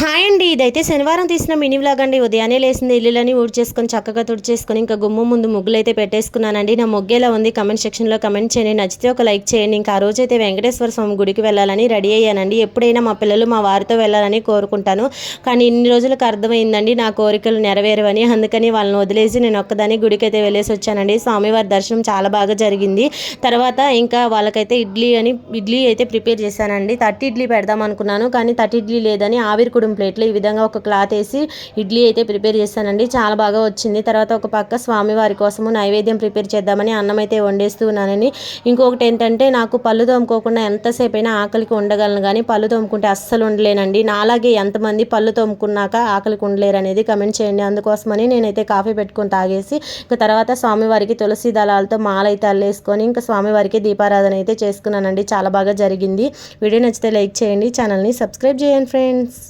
Hi అండి. ఇదైతే శనివారం తీసిన మినీ వ్లాగ్ అండి. ఉదయాన్నే లేసింది, ఇల్లులని ఊడ్చేసుకొని చక్కగా తుడిచేసుకొని ఇంకా గుమ్మం ముందు ముగ్గులైతే పెట్టేసుకున్నానండి. నా ముగ్గు ఎలా ఉంది కామెంట్ సెక్షన్లో కమెంట్ చేయండి. నచ్చితే ఒక లైక్ చేయండి. ఇంకా ఆ రోజైతే వెంకటేశ్వర స్వామి గుడికి వెళ్ళాలని రెడీ అయ్యానండి. ఎప్పుడైనా మా పిల్లలు మా వారితో వెళ్ళాలని కోరుకుంటాను, కానీ ఇన్ని రోజులకు అర్థమైందండి నా కోరికలు నెరవేరవని. అందుకని వాళ్ళని వదిలేసి నేను ఒక్కదాని గుడికి అయితే వెళ్ళేసి వచ్చానండి. స్వామివారి దర్శనం చాలా బాగా జరిగింది. తర్వాత ఇంకా వాళ్ళకైతే ఇడ్లీ అయితే ప్రిపేర్ చేశానండి. 30 ఇడ్లీ పెడదాం అనుకున్నాను, కానీ 30 ఇడ్లీ లేదని ఆవిరి ప్లేట్లో ఈ విధంగా ఒక క్లాత్ వేసి ఇడ్లీ అయితే ప్రిపేర్ చేశానండి. చాలా బాగా వచ్చింది. తర్వాత ఒక పక్క స్వామివారి కోసము నైవేద్యం ప్రిపేర్ చేద్దామని అన్నం అయితే వండేస్తూ ఉన్నానని. ఇంకొకటి ఏంటంటే, నాకు పళ్ళు తోముకోకుండా ఎంతసేపు అయినా ఆకలికి ఉండగలను, కానీ పళ్ళు తోముకుంటే అస్సలు ఉండలేనండి. నాలాగే ఎంతమంది పళ్ళు తోముకున్నాక ఆకలికి ఉండలేరు అనేది కమెంట్ చేయండి. అందుకోసమని నేనైతే కాఫీ పెట్టుకొని తాగేసి ఇంకా తర్వాత స్వామివారికి తులసి దళాలతో మాల అయితే అల్లేసుకొని ఇంకా స్వామివారికి దీపారాధన అయితే చేసుకున్నానండి. చాలా బాగా జరిగింది. వీడియో నచ్చితే లైక్ చేయండి, ఛానల్ని సబ్స్క్రైబ్ చేయండి ఫ్రెండ్స్.